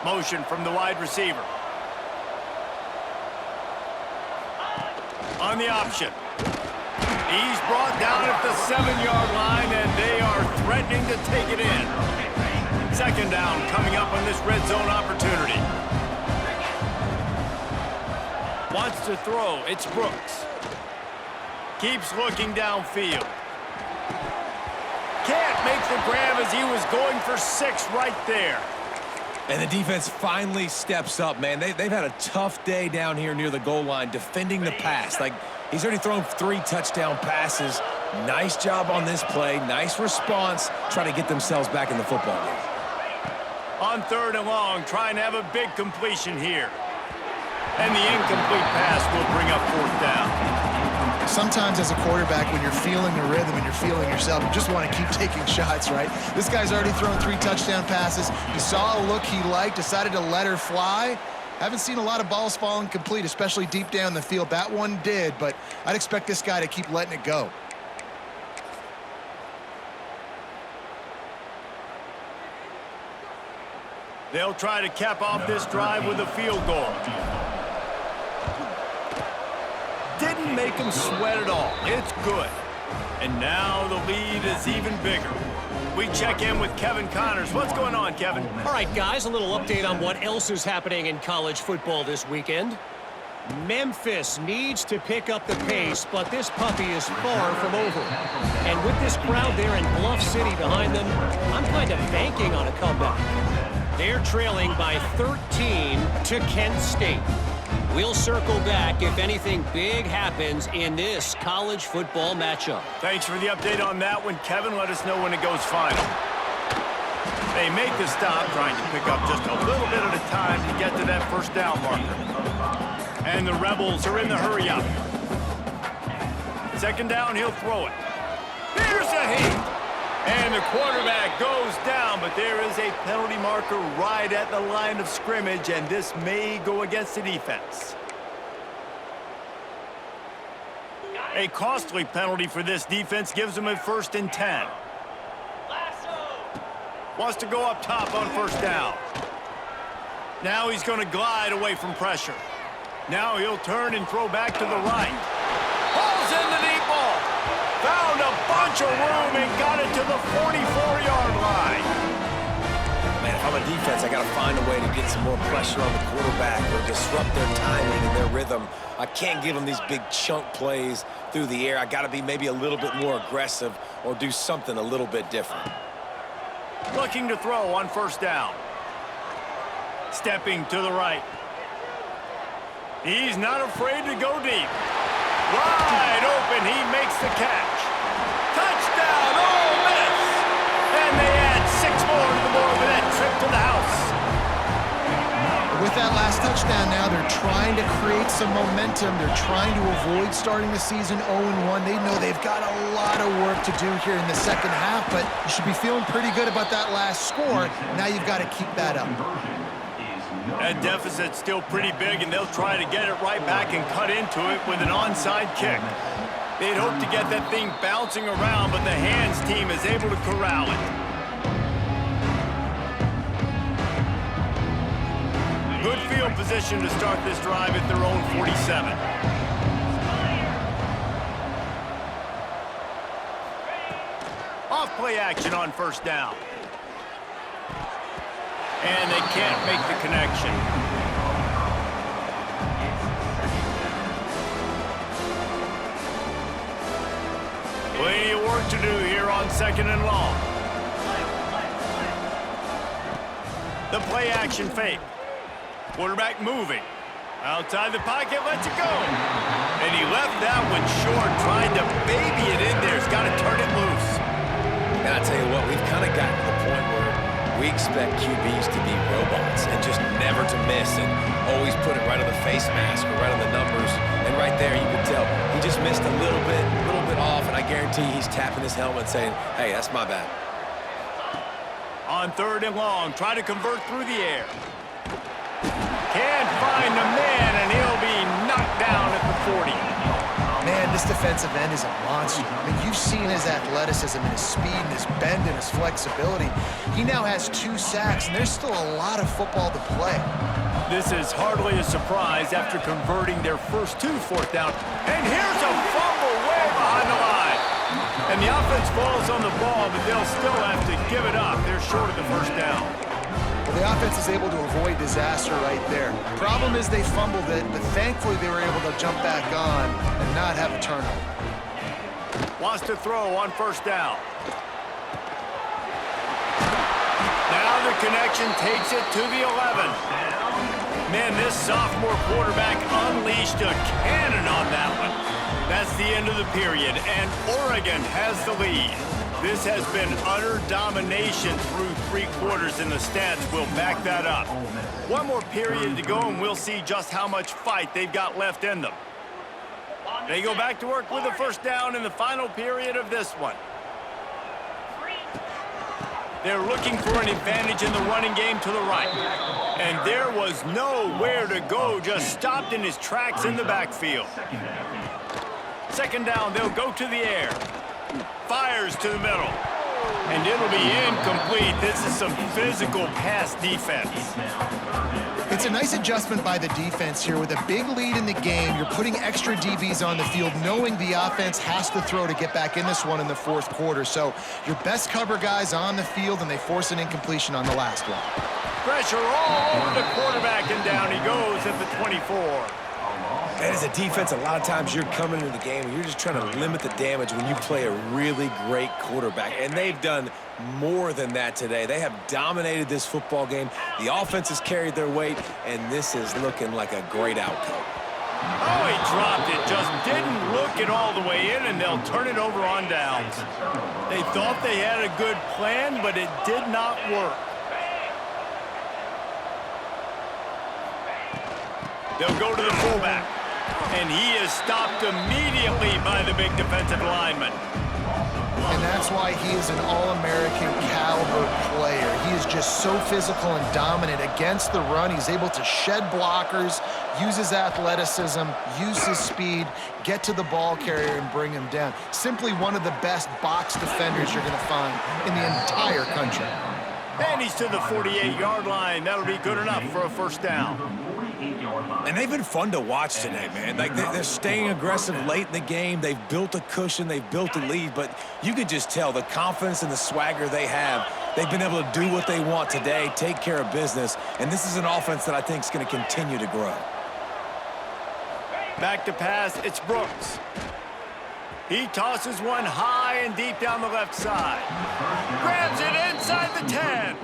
Motion from the wide receiver. On the option. He's brought down at the 7-yard line, and they are threatening to take it in. 2nd down coming up on this red zone opportunity. Wants to throw. It's Brooks. Keeps looking downfield. Can't make the grab as he was going for 6 right there. And the defense finally steps up, man. They've had a tough day down here near the goal line defending the pass. Like, he's already thrown 3 touchdown passes. Nice job on this play. Nice response. Try to get themselves back in the football game. On 3rd and long, trying to have a big completion here. And the incomplete pass will bring up 4th down. Sometimes as a quarterback, when you're feeling the rhythm and you're feeling yourself, you just want to keep taking shots, right? This guy's already thrown 3 touchdown passes. He saw a look he liked, decided to let her fly. Haven't seen a lot of balls falling complete, especially deep down the field. That one did, but I'd expect this guy to keep letting it go. They'll try to cap off this drive with a field goal. Didn't make him sweat at all. It's good. And now the lead is even bigger. We check in with Kevin Connors. What's going on, Kevin? All right, guys, a little update on what else is happening in college football this weekend. Memphis needs to pick up the pace, but this puppy is far from over. And with this crowd there in Bluff City behind them, I'm kind of banking on a comeback. They're trailing by 13 to Kent State. We'll circle back if anything big happens in this college football matchup. Thanks for the update on that one, Kevin. Let us know when it goes final. They make the stop, trying to pick up just a little bit at a time to get to that first down marker. And the Rebels are in the hurry-up. Second down, he'll throw it. Here's a hit. And the quarterback goes down, but there is a penalty marker right at the line of scrimmage, and this may go against the defense. A costly penalty for this defense gives them a 1st and 10. Wants to go up top on first down. Now he's going to glide away from pressure. Now he'll turn and throw back to the right. Pulls in the deep ball. Found a bunch of room and got it to the 44-yard line. Man, if I'm a defense, I got to find a way to get some more pressure on the quarterback or disrupt their timing and their rhythm. I can't give them these big chunk plays through the air. I got to be maybe a little bit more aggressive or do something a little bit different. Looking to throw on first down. Stepping to the right. He's not afraid to go deep. Wide open, he makes the catch. Touchdown, Ole Miss! And they add 6 more to the board with that trip to the house. With that last touchdown now, they're trying to create some momentum. They're trying to avoid starting the season 0-1. They know they've got a lot of work to do here in the second half, but you should be feeling pretty good about that last score. Now you've got to keep that up. That deficit's still pretty big, and they'll try to get it right back and cut into it with an onside kick. They'd hope to get that thing bouncing around, but the hands team is able to corral it. Good field position to start this drive at their own 47. Off play action on first down. And they can't make the connection. Plenty of work to do here on 2nd and long. The play action fake. Quarterback moving. Outside the pocket, lets it go. And he left that one short, trying to baby it in there. He's got to turn it loose. And I tell you what, we've kind of gotten to the point where we expect QBs to be robots and just never to miss and always put it right on the face mask or right on the numbers. And right there, you can tell he just missed a little bit off, and I guarantee he's tapping his helmet saying, hey, that's my bad. On 3rd and long, try to convert through the air. Can't find the man, and he'll be knocked down at the 40. Man, this defensive end is a monster. I mean, you've seen his athleticism and his speed and his bend and his flexibility. He now has 2 sacks, and there's still a lot of football to play. This is hardly a surprise after converting their first 2 fourth down. And here's a fumble way behind the line. And the offense falls on the ball, but they'll still have to give it up. They're short of the first down. Well, the offense is able to avoid disaster right there. Problem is they fumbled it, but thankfully they were able to jump back on and not have a turnover. Wants to throw on first down. Now the connection takes it to the 11. Man, this sophomore quarterback unleashed a cannon on that one. That's the end of the period, and Oregon has the lead. This has been utter domination through 3 quarters, and the stats will back that up. One more period to go, and we'll see just how much fight they've got left in them. They go back to work with the first down in the final period of this one. They're looking for an advantage in the running game to the right. And there was nowhere to go, just stopped in his tracks in the backfield. Second down, they'll go to the air. Fires to the middle. And it'll be incomplete. This is some physical pass defense. It's a nice adjustment by the defense here. With a big lead in the game, you're putting extra DBs on the field, knowing the offense has to throw to get back in this one in the 4th quarter. So your best cover guys on the field, and they force an incompletion on the last one. Pressure all over the quarterback, and down he goes at the 24. And as a defense, a lot of times you're coming into the game and you're just trying to limit the damage when you play a really great quarterback. And they've done more than that today. They have dominated this football game. The offense has carried their weight, and this is looking like a great outcome. Oh, he dropped it. Just didn't look it all the way in, and they'll turn it over on downs. They thought they had a good plan, but it did not work. They'll go to the fullback. And he is stopped immediately by the big defensive lineman. And that's why he is an All-American caliber player. He is just so physical and dominant against the run. He's able to shed blockers, use his athleticism, use his speed, get to the ball carrier and bring him down. Simply one of the best box defenders you're going to find in the entire country. And he's to the 48-yard line. That'll be good enough for a first down. And they've been fun to watch today, man. Like, they're staying aggressive late in the game. They've built a cushion. They've built a lead. But you can just tell the confidence and the swagger they have. They've been able to do what they want today, take care of business. And this is an offense that I think is going to continue to grow. Back to pass, it's Brooks. He tosses one high and deep down the left side. Grabs it inside the 10.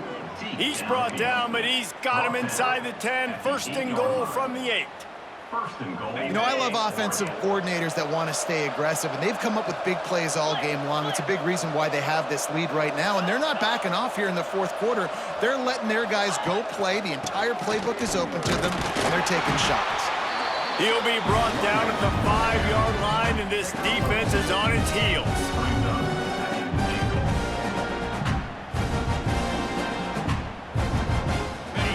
He's brought down, but he's got him inside the 10. First and goal from the 8. You know, I love offensive coordinators that want to stay aggressive, and they've come up with big plays all game long. It's a big reason why they have this lead right now, and they're not backing off here in the fourth quarter. They're letting their guys go play. The entire playbook is open to them, and they're taking shots. He'll be brought down at the 5-yard line, and this defense is on its heels.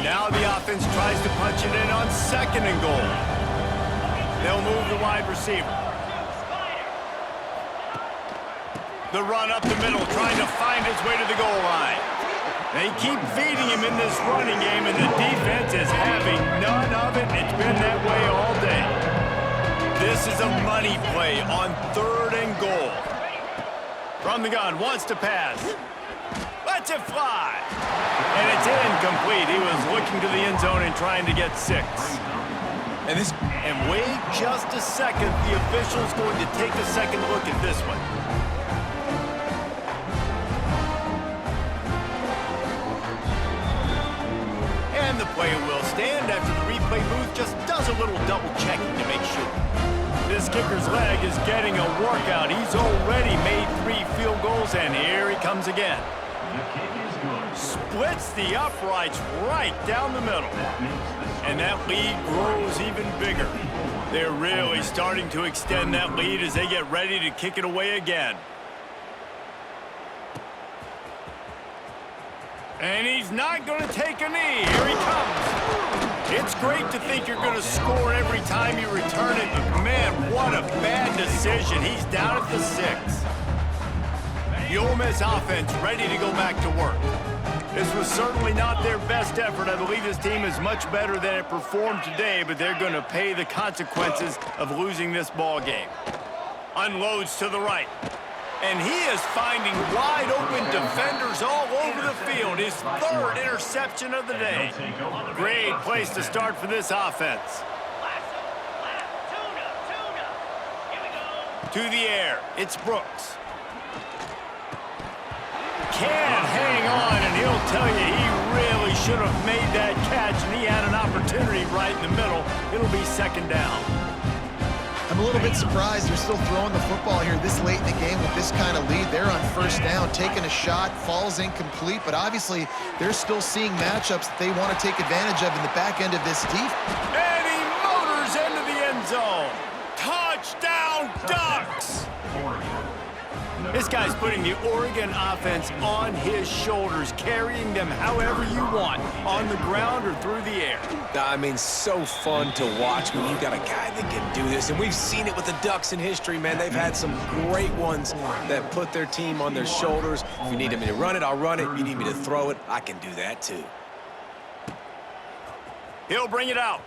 Now the offense tries to punch it in on second and goal. They'll move the wide receiver. The run up the middle, trying to find his way to the goal line. They keep feeding him in this running game, and the defense is having none of it. It's been that way all day. This is a money play on third and goal. From the gun, wants to pass. Lets it fly. And it's incomplete. He was looking to the end zone and trying to get 6. And wait just a second. The official's going to take a second look at this one. And the play will stand after the replay booth just does a little double checking to make sure. This kicker's leg is getting a workout. He's already made 3 field goals, and here he comes again. Splits the uprights right down the middle. And that lead grows even bigger. They're really starting to extend that lead as they get ready to kick it away again. And he's not going to take a knee. Here he comes. It's great to think you're going to score every time you return it, but man, what a bad decision. He's down at the 6. The Ole Miss offense ready to go back to work. This was certainly not their best effort. I believe this team is much better than it performed today, but they're going to pay the consequences of losing this ball game. Unloads to the right. And he is finding wide-open defenders all over the field. His 3rd interception of the day. Great place to start for this offense. To the air, it's Brooks. Can't hang on, and he'll tell you he really should have made that catch, and he had an opportunity right in the middle. It'll be second down. I'm a little bit surprised they're still throwing the football here this late in the game with this kind of lead. They're on first down, taking a shot, falls incomplete, but obviously they're still seeing matchups that they want to take advantage of in the back end of this defense. And he motors into the end zone. Touchdown, Ducks! This guy's putting the Oregon offense on his shoulders, carrying them however you want, on the ground or through the air. I mean, so fun to watch when you got a guy that can do this. And we've seen it with the Ducks in history, man. They've had some great ones that put their team on their shoulders. If you need me to run it, I'll run it. If you need me to throw it, I can do that too. He'll bring it out.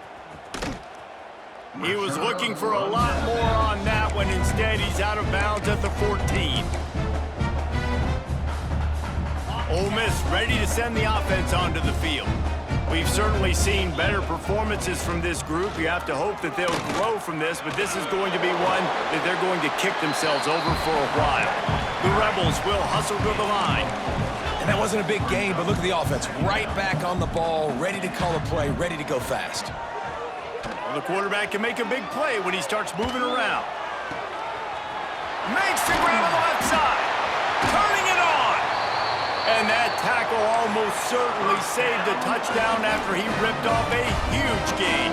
He was looking for a lot more on that one. Instead, he's out of bounds at the 14. Ole Miss ready to send the offense onto the field. We've certainly seen better performances from this group. You have to hope that they'll grow from this, but this is going to be one that they're going to kick themselves over for a while. The Rebels will hustle to the line. And that wasn't a big gain, but look at the offense. Right back on the ball, ready to call a play, ready to go fast. Well, the quarterback can make a big play when he starts moving around. Makes the grab on the left side. Turning it on. And that tackle almost certainly saved a touchdown after he ripped off a huge gain.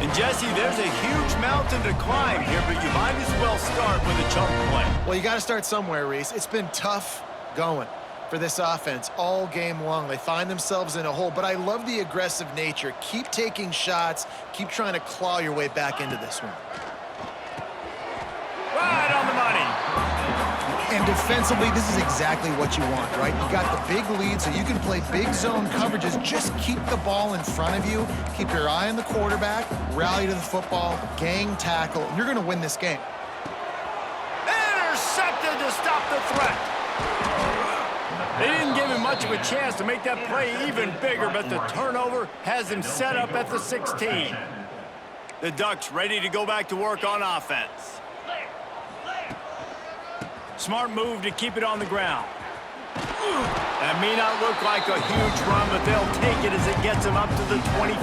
And Jesse, there's a huge mountain to climb here, but you might as well start with a chunk play. Well, you got to start somewhere, Reese. It's been tough going for this offense all game long. They find themselves in a hole, but I love the aggressive nature. Keep taking shots. Keep trying to claw your way back into this one. Right on the money. And defensively, this is exactly what you want, right? You got the big lead, so you can play big zone coverages. Just keep the ball in front of you. Keep your eye on the quarterback. Rally to the football. Gang tackle. You're going to win this game. Intercepted to stop the threat. They didn't give him much of a chance to make that play even bigger, but the turnover has him set up at the 16. The Ducks ready to go back to work on offense. Smart move to keep it on the ground. That may not look like a huge run, but they'll take it as it gets them up to the 24.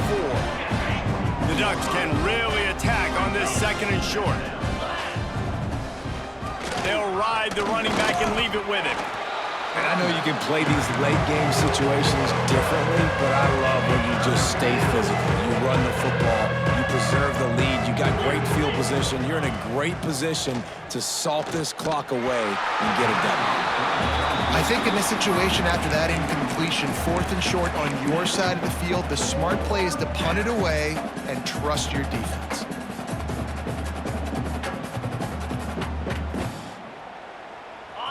The Ducks can really attack on this second and short. They'll ride the running back and leave it with him. And I know you can play these late game situations differently, but I love when you just stay physical. You run the football, you preserve the lead, you got great field position. You're in a great position to salt this clock away and get it done. I think in this situation after that incompletion, 4th and short on your side of the field, the smart play is to punt it away and trust your defense.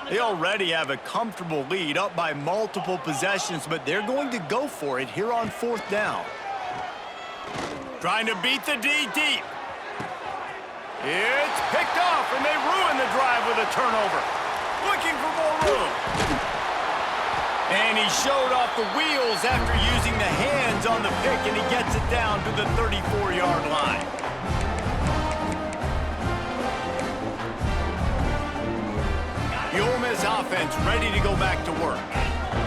They already have a comfortable lead up by multiple possessions, but they're going to go for it here on 4th down. Trying to beat the D deep. It's picked off, and they ruin the drive with a turnover. Looking for more room. And he showed off the wheels after using the hands on the pick, and he gets it down to the 34-yard line. The Ole Miss offense ready to go back to work.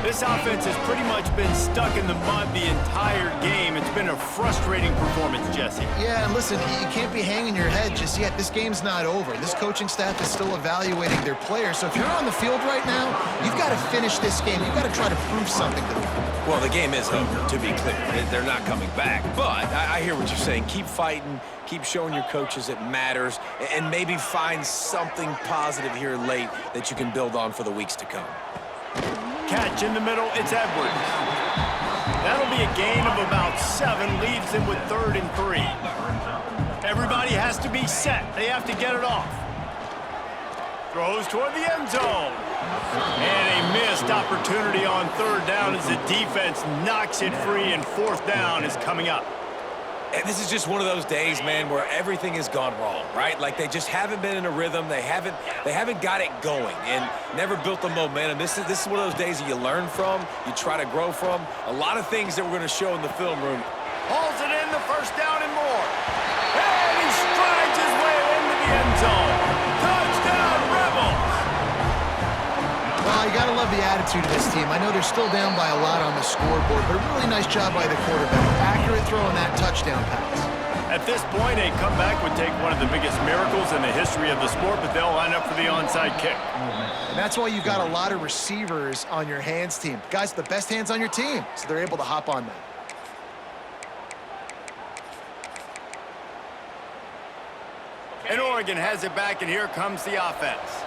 This offense has pretty much been stuck in the mud the entire game. It's been a frustrating performance, Jesse. Yeah, and listen, you can't be hanging your head just yet. This game's not over. This coaching staff is still evaluating their players. So if you're on the field right now, you've got to finish this game. You've got to try to prove something to them. Well, the game is over, to be clear. They're not coming back. But I hear what you're saying. Keep fighting. Keep showing your coaches it matters. And maybe find something positive here late that you can build on for the weeks to come. Catch in the middle, it's Edwards. That'll be a gain of about 7, leaves him with 3rd and 3. Everybody has to be set. They have to get it off. Throws toward the end zone. And a missed opportunity on 3rd down as the defense knocks it free, and 4th down is coming up. And this is just one of those days, man, where everything has gone wrong, right? Like they just haven't been in a rhythm. They haven't got it going and never built the momentum. This is one of those days that you learn from, you try to grow from. A lot of things that we're going to show in the film room. Hauls it in, the 1st down and more. And he strides his way into the end zone. Touchdown, Rebels! Well, you got to love the attitude of this team. I know they're still down by a lot on the scoreboard, but a really nice job by the quarterback. Accurate throw on that touchdown pass. At this point, a comeback would take one of the biggest miracles in the history of the sport, but they'll line up for the onside kick. And that's why you've got a lot of receivers on your hands team. Guys, the best hands on your team, so they're able to hop on that. And Oregon has it back, and here comes the offense.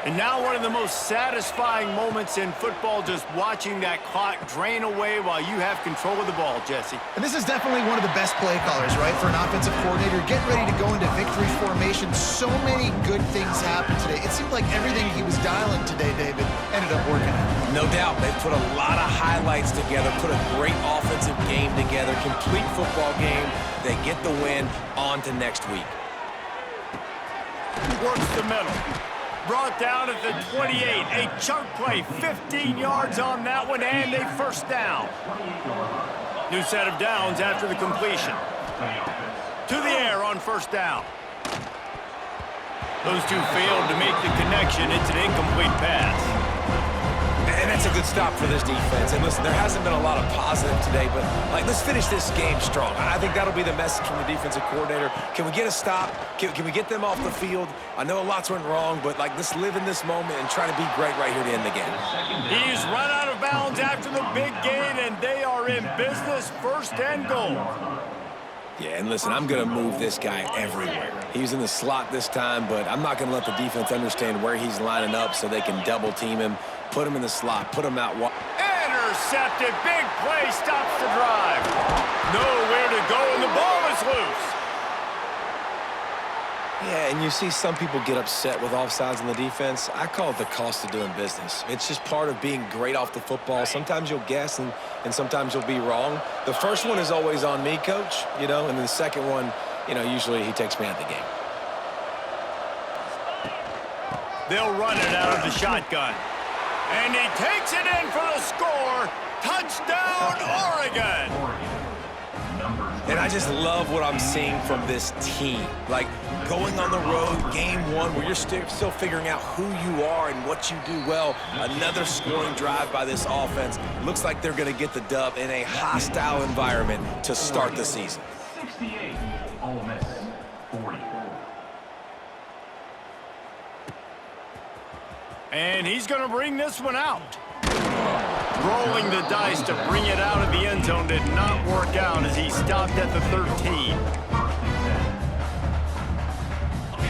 And now one of the most satisfying moments in football, just watching that clock drain away while you have control of the ball, Jesse. And this is definitely one of the best play callers, right, for an offensive coordinator. Get ready to go into victory formation. So many good things happened today. It seemed like everything he was dialing today, David, ended up working out. No doubt. They've put a lot of highlights together, put a great offensive game together, complete football game. They get the win. On to next week. Works the middle. Brought down at the 28. A chunk play, 15 yards on that one, and a first down. New set of downs after the completion. To the air on first down. Those two failed to make the connection. It's an incomplete pass. And that's a good stop for this defense. And listen, there hasn't been a lot of positive today, but let's finish this game strong. I think that'll be the message from the defensive coordinator. Can we get a stop? Can we get them off the field? I know lots went wrong, but let's live in this moment and try to be great right here to end the game. He's run out of bounds after the big gain, and they are in business, first and goal. Yeah, and listen, I'm going to move this guy everywhere. He's in the slot this time, but I'm not going to let the defense understand where he's lining up so they can double-team him, put him in the slot, put him out. Intercepted. Big play stops the drive. Nowhere to go, and the ball is loose. Yeah, and you see some people get upset with offsides in the defense. I call it the cost of doing business. It's just part of being great off the football. Sometimes you'll guess, and sometimes you'll be wrong. The first one is always on me, Coach, and then the second one, usually he takes me out of the game. They'll run it out of the shotgun. And he takes it in for the score. Touchdown, Oregon. And I just love what I'm seeing from this team. Going on the road, game one, where you're still figuring out who you are and what you do well. Another scoring drive by this offense. Looks like they're going to get the dub in a hostile environment to start the season. 68, Ole Miss, 40. And he's going to bring this one out. Rolling the dice to bring it out of the end zone did not work out as he stopped at the 13.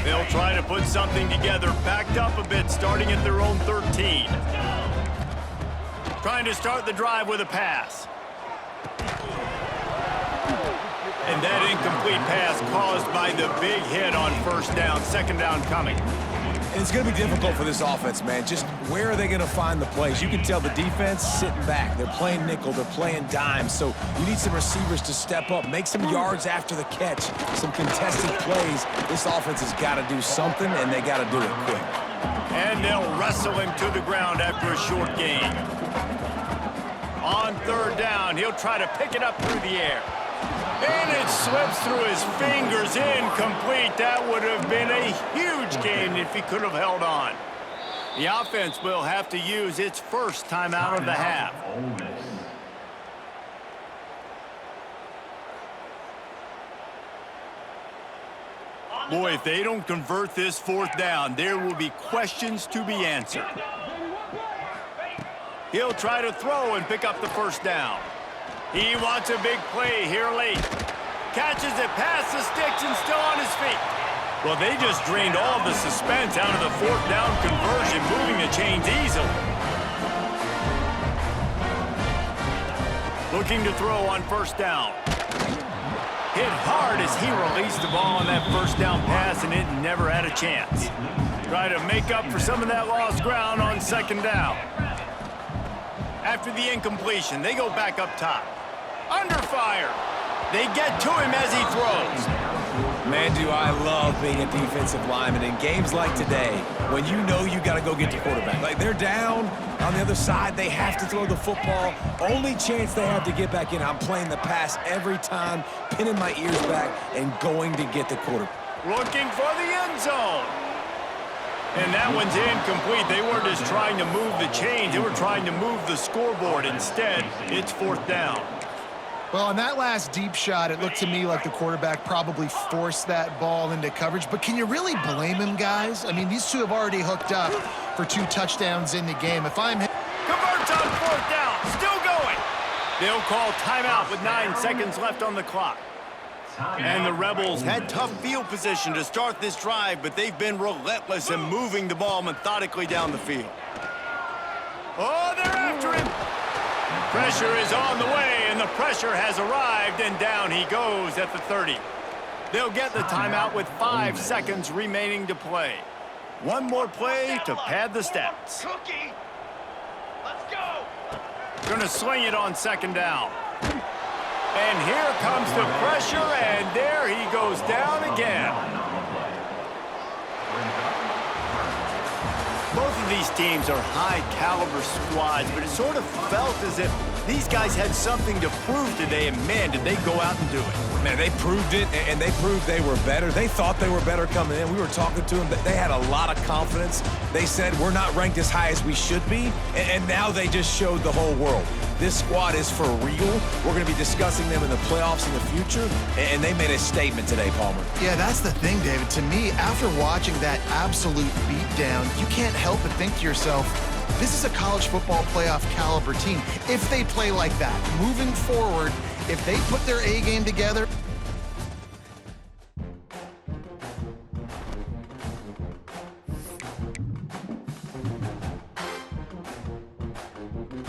They'll try to put something together, backed up a bit, starting at their own 13. Trying to start the drive with a pass. And that incomplete pass caused by the big hit on first down, second down coming. And it's going to be difficult for this offense, man. Just where are they going to find the plays? You can tell the defense sitting back. They're playing nickel. They're playing dime. So you need some receivers to step up, make some yards after the catch, some contested plays. This offense has got to do something, and they got to do it quick. And they'll wrestle him to the ground after a short gain. On third down, he'll try to pick it up through the air. And it slips through his fingers, incomplete. That would have been a huge gain if he could have held on. The offense will have to use its first timeout of the half. Boy, if they don't convert this fourth down, there will be questions to be answered. He'll try to throw and pick up the first down. He wants a big play here late. Catches it past the sticks and still on his feet. Well, they just drained all the suspense out of the fourth down conversion, moving the chains easily. Looking to throw on first down. Hit hard as he released the ball on that first down pass, and it never had a chance. Try to make up for some of that lost ground on second down. After the incompletion, they go back up top. Under fire. They get to him as he throws. Man, do I love being a defensive lineman in games like today when you know you got to go get the quarterback. They're down on the other side. They have to throw the football. Only chance they have to get back in. I'm playing the pass every time, pinning my ears back and going to get the quarterback. Looking for the end zone. And that one's incomplete. They weren't just trying to move the chains. They were trying to move the scoreboard. Instead, it's fourth down. Well, on that last deep shot, it looked to me like the quarterback probably forced that ball into coverage. But can you really blame him, guys? I mean, these two have already hooked up for 2 touchdowns in the game. If I'm him... Converts on fourth down. Still going. They'll call timeout with 9 seconds left on the clock. And the Rebels had tough field position to start this drive, but they've been relentless in moving the ball methodically down the field. Oh, they're after him. Pressure is on the way, and the pressure has arrived, and down he goes at the 30. They'll get the timeout with 5 seconds remaining to play. One more play to pad the stats. Cookie, let's go. Gonna swing it on second down. And here comes the pressure, and there he goes down again. of these teams are high-caliber squads, but it sort of felt as if these guys had something to prove today, and man, did they go out and do it. Man, they proved it, and they proved they were better. They thought they were better coming in. We were talking to them. They had a lot of confidence. They said, we're not ranked as high as we should be, and now they just showed the whole world. This squad is for real. We're going to be discussing them in the playoffs in the future, and they made a statement today, Palmer. Yeah, that's the thing, David. To me, after watching that absolute beatdown, you can't help but think to yourself, this is a college football playoff caliber team. If they play like that, moving forward, if they put their A game together,